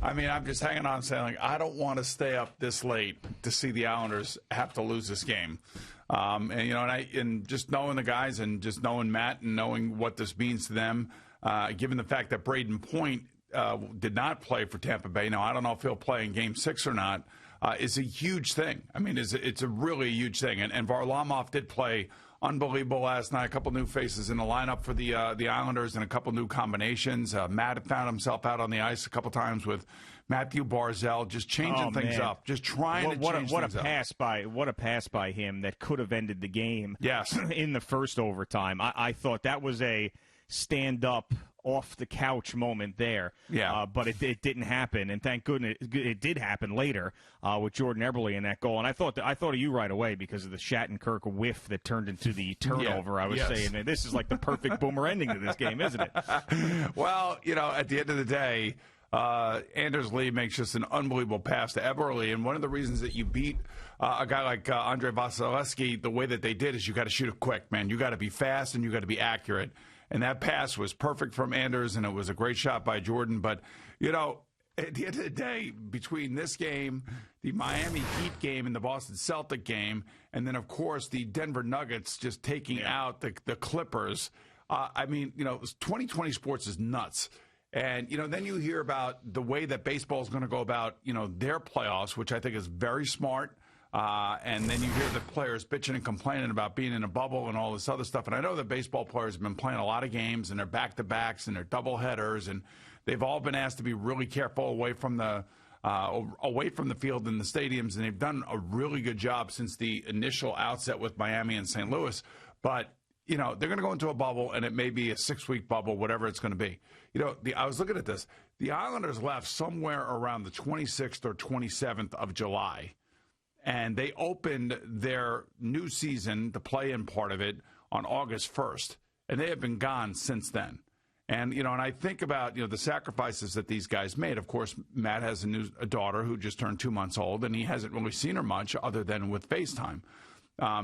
I mean, I'm just hanging on saying, like, I don't want to stay up this late to see the Islanders have to lose this game. And just knowing the guys and just knowing Matt and knowing what this means to them, given the fact that Braden Point did not play for Tampa Bay. Now, I don't know if he'll play in Game 6 or not, is a huge thing. I mean, it's a really huge thing. And Varlamov did play unbelievable last night. A couple new faces in the lineup for the Islanders and a couple new combinations. Matt found himself out on the ice a couple times with Matthew Barzal, just changing things up, just trying to change things up. What a pass by him that could have ended the game. Yes. In the first overtime. I thought that was a stand-up, off-the-couch moment there. Yeah. But it didn't happen, and thank goodness it did happen later with Jordan Eberle in that goal. And I thought of you right away because of the Shattenkirk whiff that turned into the turnover. I was saying that this is like the perfect boomer ending to this game, isn't it? Well, at the end of the day, Anders Lee makes just an unbelievable pass to Eberle, and one of the reasons that you beat a guy like Andrei Vasilevsky the way that they did is you got to shoot it quick, man. You got to be fast and you got to be accurate. And that pass was perfect from Anders, and it was a great shot by Jordan. But, at the end of the day, between this game, the Miami Heat game, and the Boston Celtic game, and then, of course, the Denver Nuggets just taking out the Clippers, 2020 sports is nuts. And, then you hear about the way that baseball is going to go about, their playoffs, which I think is very smart. And then you hear the players bitching and complaining about being in a bubble and all this other stuff. And I know that baseball players have been playing a lot of games, and they're back-to-backs, and they're doubleheaders, and they've all been asked to be really careful away from the field in the stadiums, and they've done a really good job since the initial outset with Miami and St. Louis. But, they're going to go into a bubble, and it may be a 6-week bubble, whatever it's going to be. I was looking at this. The Islanders left somewhere around the 26th or 27th of July. And they opened their new season, the play-in part of it, on August 1st. And they have been gone since then. And, and I think about, the sacrifices that these guys made. Of course, Matt has a daughter who just turned 2 months old, and he hasn't really seen her much other than with FaceTime.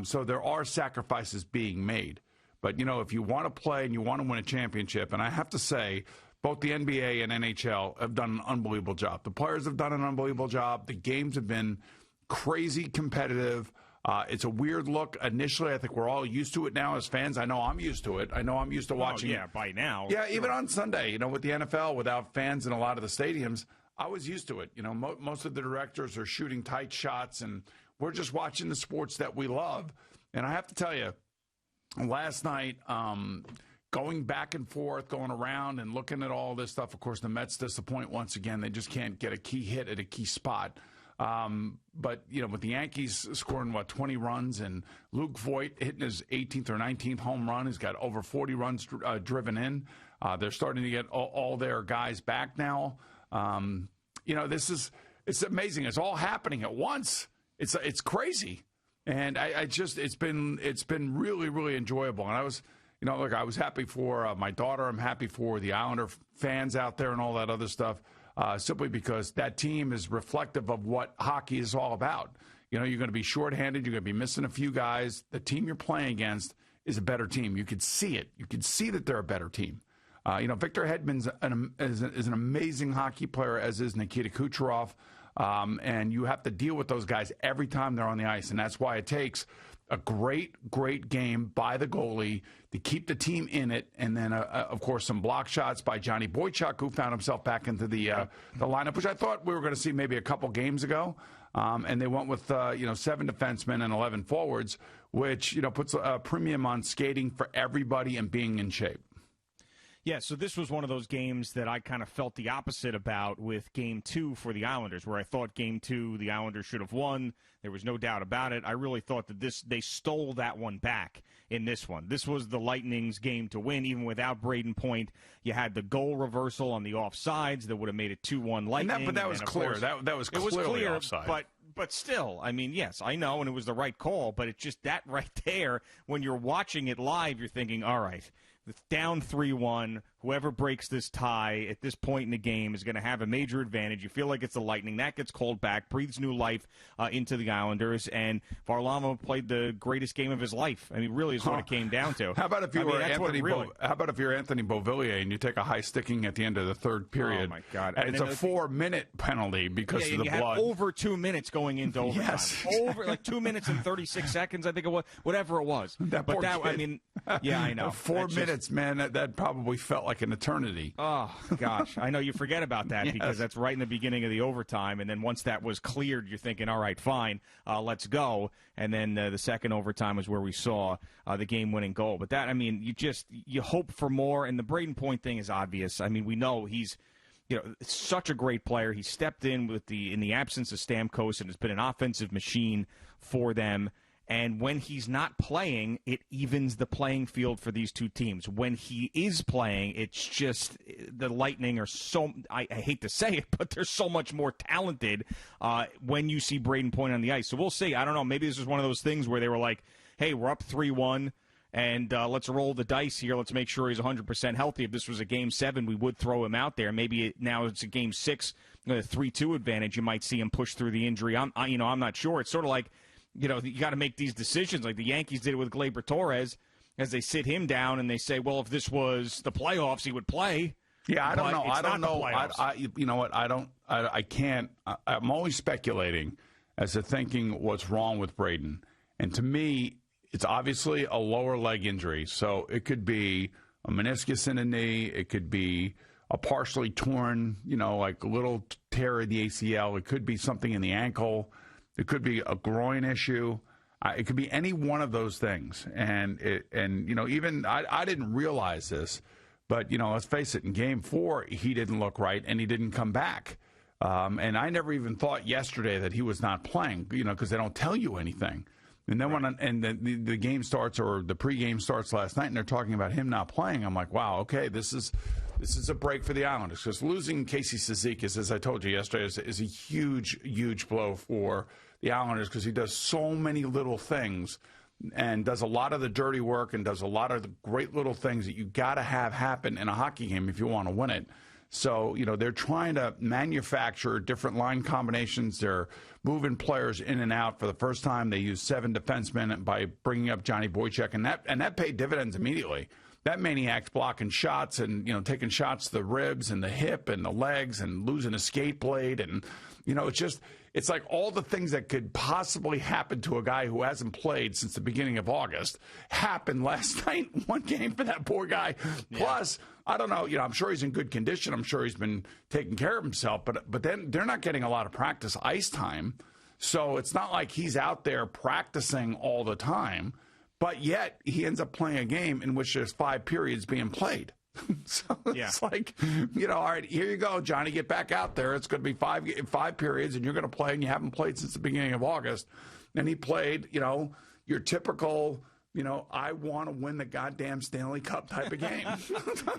So there are sacrifices being made. But, if you want to play and you want to win a championship, and I have to say, both the NBA and NHL have done an unbelievable job. The players have done an unbelievable job. The games have been crazy competitive. It's a weird look. Initially, I think we're all used to it now as fans. I know I'm used to it. I know I'm used to watching it. By now. Yeah, even on Sunday, with the NFL, without fans in a lot of the stadiums, I was used to it. Most of the directors are shooting tight shots, and we're just watching the sports that we love. And I have to tell you, last night, going back and forth, going around and looking at all this stuff, of course, the Mets disappoint once again. They just can't get a key hit at a key spot. But, with the Yankees scoring, 20 runs, and Luke Voit hitting his 18th or 19th home run, he's got over 40 runs driven in. They're starting to get all their guys back now. It's amazing. It's all happening at once. It's crazy. And it's been really, really enjoyable. And I was, I was happy for my daughter. I'm happy for the Islander fans out there and all that other stuff. Simply because that team is reflective of what hockey is all about. You're going to be shorthanded. You're going to be missing a few guys. The team you're playing against is a better team. You could see it. You could see that they're a better team. Victor Hedman's is an amazing hockey player, as is Nikita Kucherov. And you have to deal with those guys every time they're on the ice. And that's why it takes a great, great game by the goalie to keep the team in it. And then, of course, some block shots by Johnny Boychuk, who found himself back into the lineup, which I thought we were going to see maybe a couple games ago. And they went with, 7 defensemen and 11 forwards, which, puts a premium on skating for everybody and being in shape. Yeah, so this was one of those games that I kind of felt the opposite about with Game 2 for the Islanders, where I thought Game 2 the Islanders should have won. There was no doubt about it. I really thought that they stole that one back in this one. This was the Lightning's game to win, even without Braden Point. You had the goal reversal on the offsides that would have made it 2-1 Lightning. But that was clear. That was clearly offside. But still, yes, I know, and it was the right call, but it's just that right there, when you're watching it live, you're thinking, all right, down 3-1, whoever breaks this tie at this point in the game is going to have a major advantage. You feel like it's the Lightning. That gets called back, breathes new life into the Islanders, and Varlamov played the greatest game of his life. I mean, really is what it came down to. How about if you were Anthony Beauvillier and you take a high sticking at the end of the third period? Oh, my God. And it's a 4-minute penalty because of the you blood. Had over 2 minutes going into overtime. Yes. Over like 2 minutes and 36 seconds, I think it was. Whatever it was. I mean, yeah, I know. 4 minutes, man, that probably felt like an eternity. Oh, gosh. I know you forget about that because that's right in the beginning of the overtime. And then once that was cleared, you're thinking, all right, fine, let's go. And then the second overtime was where we saw the game-winning goal. But that, I mean, you hope for more. And the Braden Point thing is obvious. I mean, we know he's such a great player. He stepped in in the absence of Stamkos and has been an offensive machine for them. And when he's not playing, it evens the playing field for these two teams. When he is playing, it's just the Lightning are so, I hate to say it, but they're so much more talented when you see Braden Point on the ice. So we'll see. I don't know. Maybe this is one of those things where they were like, hey, we're up 3-1, and let's roll the dice here. Let's make sure he's 100% healthy. If this was a Game 7, we would throw him out there. Maybe now it's a Game 6, a 3-2 advantage. You might see him push through the injury. I'm not sure. It's sort of like, you got to make these decisions like the Yankees did it with Gleyber Torres as they sit him down and they say, well, if this was the playoffs, he would play. Yeah, I don't know. I don't know. You know what? I can't. I'm always speculating as to thinking what's wrong with Braden. And to me, it's obviously a lower leg injury. So it could be a meniscus in a knee. It could be a partially torn, like a little tear in the ACL. It could be something in the ankle. It could be a groin issue. It could be any one of those things. And even I didn't realize this, but, let's face it, in Game 4, he didn't look right, and he didn't come back. And I never even thought yesterday that he was not playing, because they don't tell you anything. And then the game starts, or the pregame starts last night, and they're talking about him not playing, I'm like, wow, okay, this is a break for the Islanders. Because losing Casey Cizikas, as I told you yesterday, is a huge, huge blow for the Islanders, because he does so many little things and does a lot of the dirty work and does a lot of the great little things that you got to have happen in a hockey game if you want to win it. So, they're trying to manufacture different line combinations. They're moving players in and out. For the first time, they used 7 defensemen by bringing up Johnny Boychuk, and that paid dividends immediately. That maniac's blocking shots and, taking shots to the ribs and the hip and the legs and losing a skate blade. And, it's like all the things that could possibly happen to a guy who hasn't played since the beginning of August happened last night in one game for that poor guy. Yeah. Plus, I don't know, I'm sure he's in good condition. I'm sure he's been taking care of himself. But then they're not getting a lot of practice ice time. So it's not like he's out there practicing all the time. But yet he ends up playing a game in which there's 5 periods being played. So it's like, all right, here you go, Johnny, get back out there. It's going to be 5 periods, and you're going to play, and you haven't played since the beginning of August. And he played, your typical, I want to win the goddamn Stanley Cup type of game.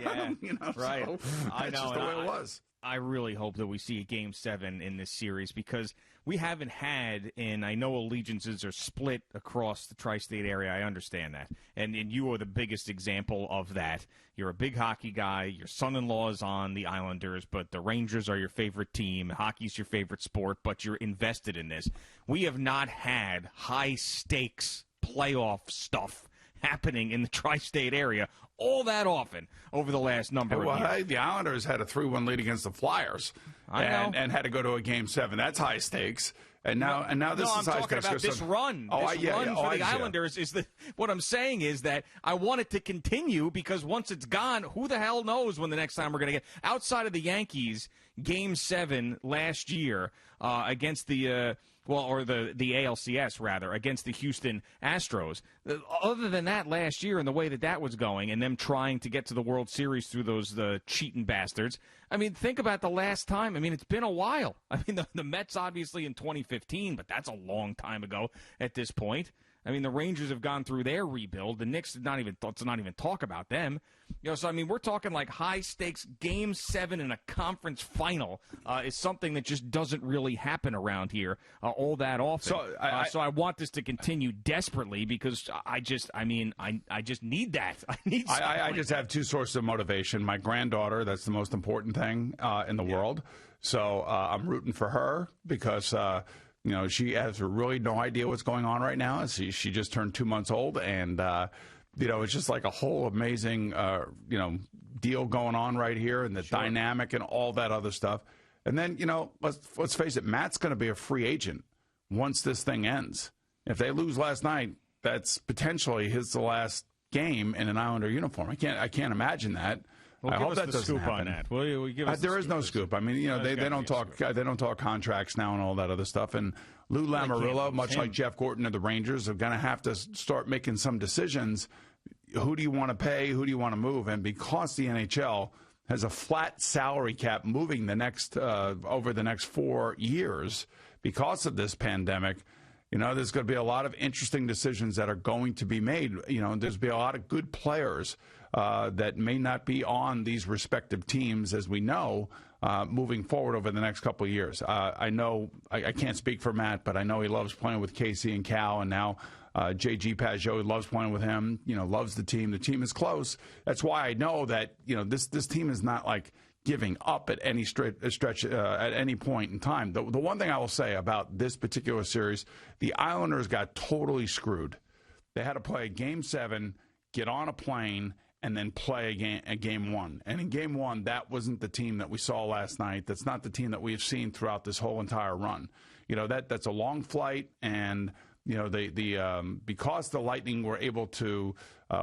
Yeah, right. So I know. Just the way it was. I really hope that we see a Game 7 in this series, because we haven't had, and I know allegiances are split across the tri-state area. I understand that. And you are the biggest example of that. You're a big hockey guy. Your son-in-law is on the Islanders, but the Rangers are your favorite team. Hockey's your favorite sport, but you're invested in this. We have not had high-stakes playoff stuff happening in the tri-state area all that often over the last number of years. Hey, the Islanders had a 3-1 lead against the Flyers and had to go to a Game 7. That's high stakes. And now this is high stakes. I'm talking about this run. This run for the Islanders is what I'm saying is that I want it to continue, because once it's gone, who the hell knows when the next time we're going to get. Outside of the Yankees, Game 7 last year against the ALCS, rather, against the Houston Astros. Other than that, last year and the way that was going and them trying to get to the World Series through those cheating bastards, I mean, think about the last time. I mean, it's been a while. I mean, the Mets obviously in 2015, but that's a long time ago at this point. I mean, the Rangers have gone through their rebuild. The Knicks did not even talk about them. So I mean, we're talking like high stakes. Game 7 in a conference final is something that just doesn't really happen around here all that often. So I want this to continue desperately because I just need that. I just have two sources of motivation. My granddaughter, that's the most important thing in the world. So I'm rooting for her because. She has really no idea what's going on right now. She just turned 2 months old, and it's just like a whole amazing deal going on right here, and the dynamic and all that other stuff. And then let's face it, Matt's going to be a free agent once this thing ends. If they lose last night, that's potentially the last game in an Islander uniform. I can't imagine that. Well, I hope that doesn't scoop happen. On that. Will you give us there is no scoop. I mean, they don't talk contracts now and all that other stuff. And Lou Lamoriello, much like Jeff Gorton of the Rangers, are going to have to start making some decisions. Who do you want to pay? Who do you want to move? And because the NHL has a flat salary cap moving over the next 4 years because of this pandemic, there's going to be a lot of interesting decisions that are going to be made. There's going to be a lot of good players that may not be on these respective teams, as we know, moving forward over the next couple of years. I know I can't speak for Matt, but I know he loves playing with Casey and Cal, and now J.G. Pajot loves playing with him. Loves the team. The team is close. That's why I know that this team is not like giving up at any stretch at any point in time. The one thing I will say about this particular series, the Islanders got totally screwed. They had to play Game 7, get on a plane, and then play a game 1. And in Game 1, that wasn't the team that we saw last night. That's not the team that we've seen throughout this whole entire run. That's a long flight, and because the Lightning were able to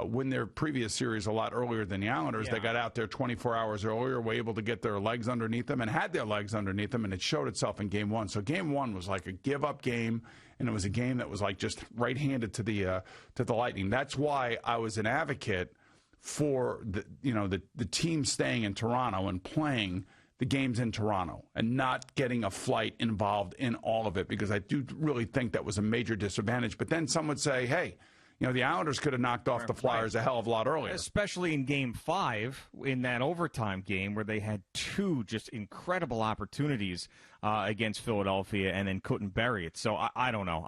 win their previous series a lot earlier than the Islanders, they got out there 24 hours earlier, were able to get their legs underneath them, and had their legs underneath them, and it showed itself in Game 1. So Game 1 was like a give-up game, and it was a game that was like just right-handed to the Lightning. That's why I was an advocate for the team staying in Toronto and playing the games in Toronto and not getting a flight involved in all of it, because I do really think that was a major disadvantage. But then some would say, hey, the Islanders could have knocked off the Flyers a hell of a lot earlier. Especially in Game 5, in that overtime game where they had two just incredible opportunities against Philadelphia and then couldn't bury it. So I don't know.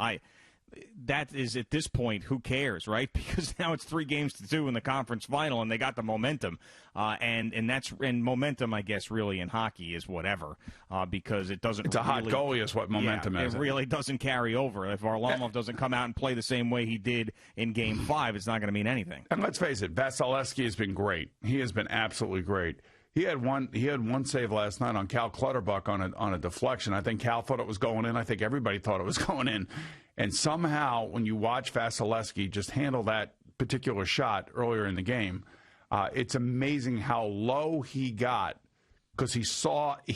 That is, at this point, who cares, right? Because now it's 3-2 in the conference final, and they got the momentum, and momentum, I guess, really in hockey is whatever, because it doesn't. It's a hot goalie, is what momentum is. It really doesn't carry over. If Varlamov doesn't come out and play the same way he did in Game 5, it's not going to mean anything. And let's face it, Vasilevsky has been great. He has been absolutely great. He had one save last night on Cal Clutterbuck on a deflection. I think Cal thought it was going in. I think everybody thought it was going in. And somehow, when you watch Vasilevsky just handle that particular shot earlier in the game, it's amazing how low he got, because he saw it.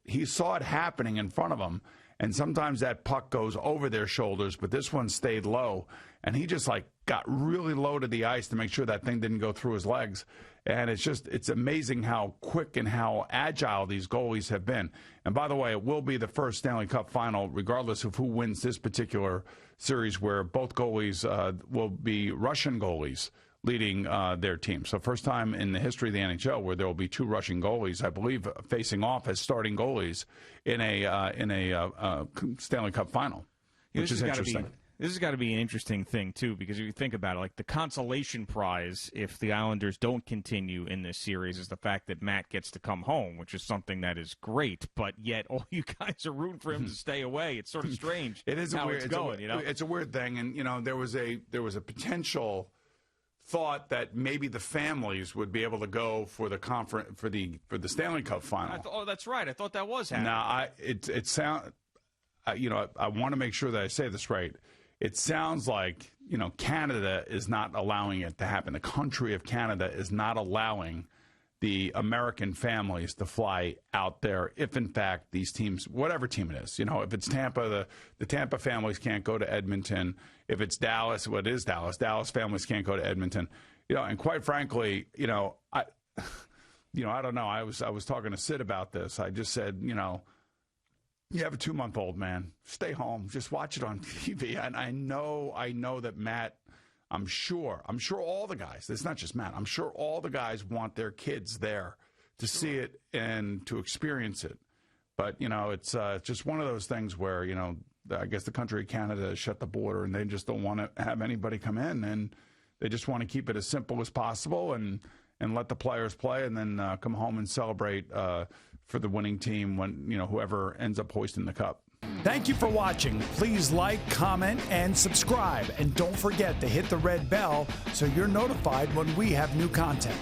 He saw it happening in front of him. And sometimes that puck goes over their shoulders, but this one stayed low. And he just got really low to the ice to make sure that thing didn't go through his legs. And it's amazing how quick and how agile these goalies have been. And by the way, it will be the first Stanley Cup final, regardless of who wins this particular series, where both goalies will be Russian goalies leading their team. So first time in the history of the NHL where there will be two Russian goalies, I believe, facing off as starting goalies in a Stanley Cup final, which is interesting. This has got to be an interesting thing, too, because if you think about it, like the consolation prize, if the Islanders don't continue in this series, is the fact that Matt gets to come home, which is something that is great, but yet all you guys are rooting for him to stay away. It's sort of strange. It is how weird, it's going, It's a weird thing, and, there was a potential thought that maybe the families would be able to go for the conference for the Stanley Cup final. That's right. I thought that was happening. Now, I want to make sure that I say this right. It sounds like, Canada is not allowing it to happen. The country of Canada is not allowing the American families to fly out there if, in fact, these teams, whatever team it is, if it's Tampa, the Tampa families can't go to Edmonton. If it's Dallas, what is Dallas? Dallas families can't go to Edmonton. And quite frankly, I don't know. I was talking to Sid about this. I just said, You have a 2-month-old, man. Stay home. Just watch it on TV. And I know that Matt, I'm sure all the guys, it's not just Matt, I'm sure all the guys want their kids there to see it and to experience it. But, it's just one of those things where, I guess the country of Canada has shut the border and they just don't want to have anybody come in. And they just want to keep it as simple as possible and let the players play and then come home and celebrate for the winning team when, whoever ends up hoisting the cup. Thank you for watching. Please like, comment, and subscribe. And don't forget to hit the red bell so you're notified when we have new content.